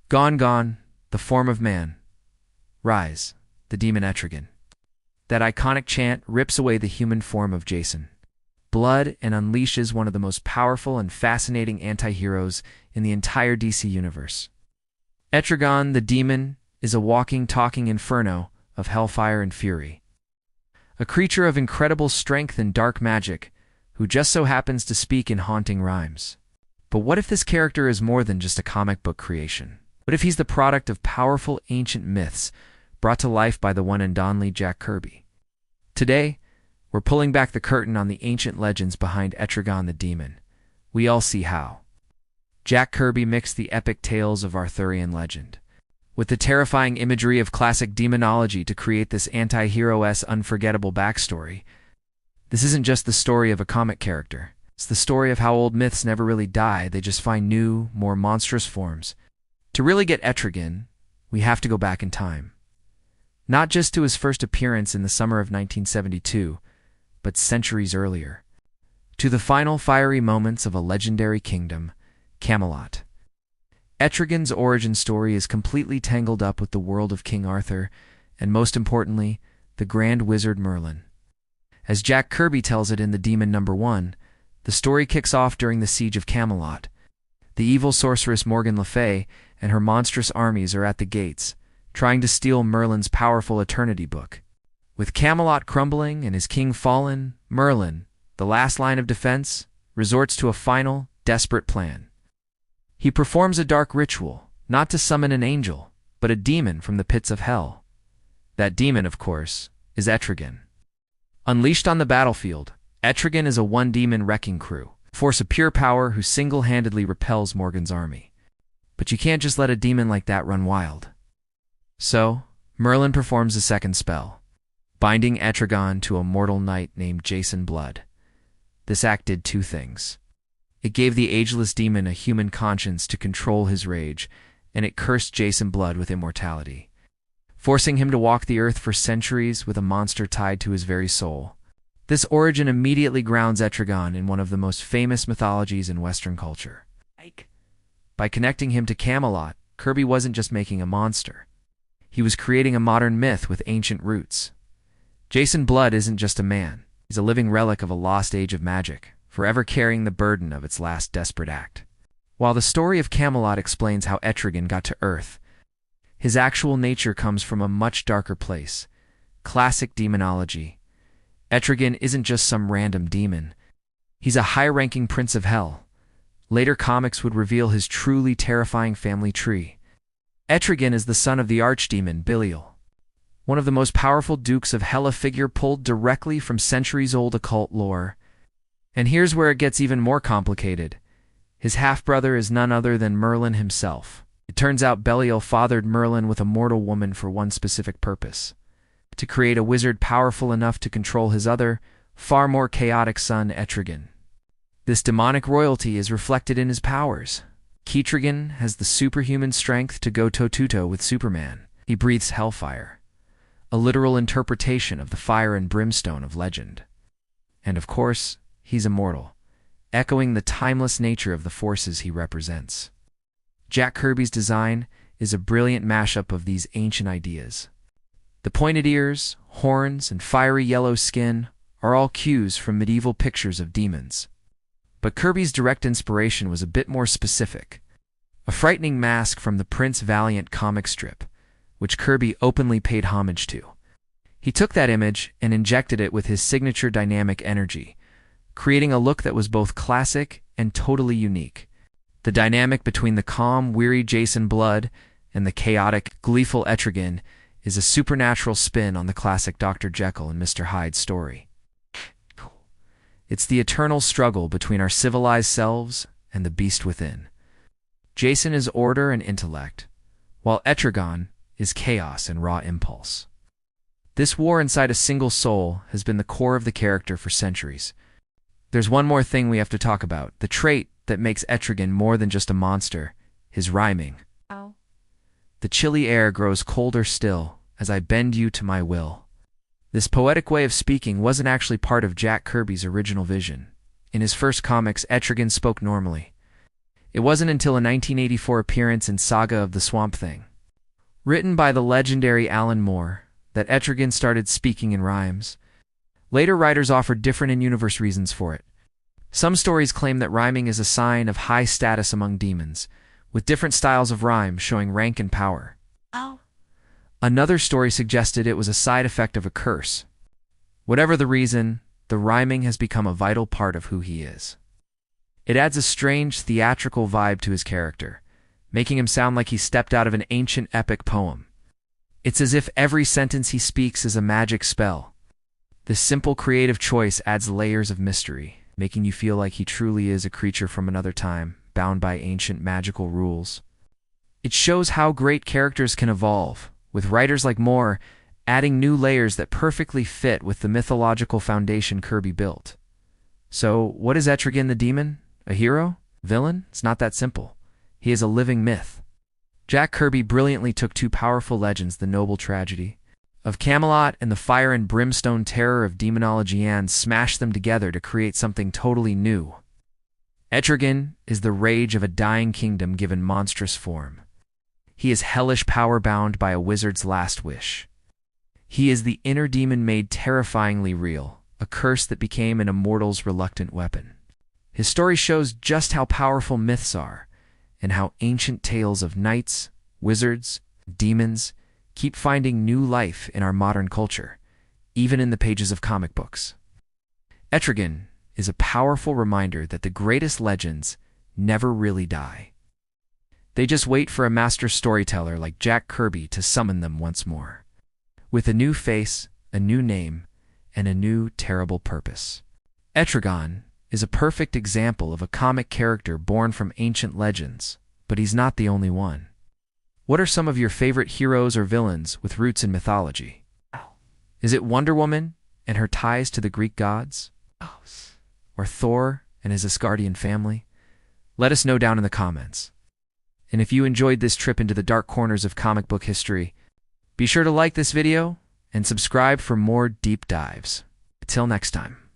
Gone, gone, the form of man. Rise, the demon Etrigan. That iconic chant rips away the human form of Jason Blood and unleashes one of the most powerful and fascinating anti-heroes in the entire DC universe. Etrigan the Demon is a walking, talking inferno of hellfire and fury. A creature of incredible strength and dark magic who just so happens to speak in haunting rhymes. But what if this character is more than just a comic book creation? What if he's the product of powerful ancient myths brought to life by the one and only Jack Kirby? Today, we're pulling back the curtain on the ancient legends behind Etrigan the Demon. We all see how. Jack Kirby mixed the epic tales of Arthurian legend with the terrifying imagery of classic demonology to create this anti-hero-esque unforgettable backstory. This isn't just the story of a comic character. It's the story of how old myths never really die, they just find new, more monstrous forms. To really get Etrigan, we have to go back in time. Not just to his first appearance in the summer of 1972, but centuries earlier. To the final fiery moments of a legendary kingdom, Camelot. Etrigan's origin story is completely tangled up with the world of King Arthur, and most importantly, the Grand Wizard Merlin. As Jack Kirby tells it in The Demon No. 1, the story kicks off during the Siege of Camelot. The evil sorceress Morgan Le Fay and her monstrous armies are at the gates, trying to steal Merlin's powerful Eternity Book. With Camelot crumbling and his king fallen, Merlin, the last line of defense, resorts to a final, desperate plan. He performs a dark ritual, not to summon an angel, but a demon from the pits of hell. That demon, of course, is Etrigan. Unleashed on the battlefield, Etrigan is a one-demon wrecking crew, a force of pure power who single-handedly repels Morgan's army. But you can't just let a demon like that run wild. So, Merlin performs a second spell, binding Etrigan to a mortal knight named Jason Blood. This act did two things. It gave the ageless demon a human conscience to control his rage, and it cursed Jason Blood with immortality, forcing him to walk the earth for centuries with a monster tied to his very soul. This origin immediately grounds Etrigan in one of the most famous mythologies in Western culture. By connecting him to Camelot, Kirby wasn't just making a monster. He was creating a modern myth with ancient roots. Jason Blood isn't just a man. He's a living relic of a lost age of magic, forever carrying the burden of its last desperate act. While the story of Camelot explains how Etrigan got to Earth, his actual nature comes from a much darker place. Classic demonology. Etrigan isn't just some random demon. He's a high-ranking prince of hell. Later comics would reveal his truly terrifying family tree. Etrigan is the son of the archdemon Belial, one of the most powerful dukes of hell, a figure pulled directly from centuries-old occult lore. And here's where it gets even more complicated. His half-brother is none other than Merlin himself. It turns out Belial fathered Merlin with a mortal woman for one specific purpose: to create a wizard powerful enough to control his other, far more chaotic son, Etrigan. This demonic royalty is reflected in his powers. Etrigan has the superhuman strength to go toe-to-toe with Superman. He breathes hellfire, a literal interpretation of the fire and brimstone of legend. And of course, he's immortal, echoing the timeless nature of the forces he represents. Jack Kirby's design is a brilliant mashup of these ancient ideas. The pointed ears, horns, and fiery yellow skin are all cues from medieval pictures of demons. But Kirby's direct inspiration was a bit more specific. A frightening mask from the Prince Valiant comic strip, which Kirby openly paid homage to. He took that image and injected it with his signature dynamic energy, creating a look that was both classic and totally unique. The dynamic between the calm, weary Jason Blood and the chaotic, gleeful Etrigan is a supernatural spin on the classic Dr. Jekyll and Mr. Hyde story. It's the eternal struggle between our civilized selves and the beast within. Jason is order and intellect, while Etrigan is chaos and raw impulse. This war inside a single soul has been the core of the character for centuries. There's one more thing we have to talk about, the trait that makes Etrigan more than just a monster, his rhyming. Ow. The chilly air grows colder still as I bend you to my will. This poetic way of speaking wasn't actually part of Jack Kirby's original vision. In his first comics, Etrigan spoke normally. It wasn't until a 1984 appearance in Saga of the Swamp Thing, written by the legendary Alan Moore, that Etrigan started speaking in rhymes. Later writers offered different in-universe reasons for it. Some stories claim that rhyming is a sign of high status among demons, with different styles of rhyme showing rank and power. Oh. Another story suggested it was a side effect of a curse. Whatever the reason, the rhyming has become a vital part of who he is. It adds a strange theatrical vibe to his character, making him sound like he stepped out of an ancient epic poem. It's as if every sentence he speaks is a magic spell. This simple creative choice adds layers of mystery, making you feel like he truly is a creature from another time, bound by ancient magical rules. It shows how great characters can evolve, with writers like Moore adding new layers that perfectly fit with the mythological foundation Kirby built. So, what is Etrigan the Demon? A hero? Villain? It's not that simple. He is a living myth. Jack Kirby brilliantly took two powerful legends, the noble tragedy of Camelot and the fire and brimstone terror of demonology, and smashed them together to create something totally new. Etrigan is the rage of a dying kingdom given monstrous form. He is hellish power bound by a wizard's last wish. He is the inner demon made terrifyingly real, a curse that became an immortal's reluctant weapon. His story shows just how powerful myths are, and how ancient tales of knights, wizards, demons keep finding new life in our modern culture, even in the pages of comic books. Etrigan is a powerful reminder that the greatest legends never really die. They just wait for a master storyteller like Jack Kirby to summon them once more, with a new face, a new name, and a new terrible purpose. Etrigan is a perfect example of a comic character born from ancient legends, but he's not the only one. What are some of your favorite heroes or villains with roots in mythology? Is it Wonder Woman and her ties to the Greek gods? Or Thor and his Asgardian family? Let us know down in the comments. And if you enjoyed this trip into the dark corners of comic book history, be sure to like this video and subscribe for more deep dives. Until next time.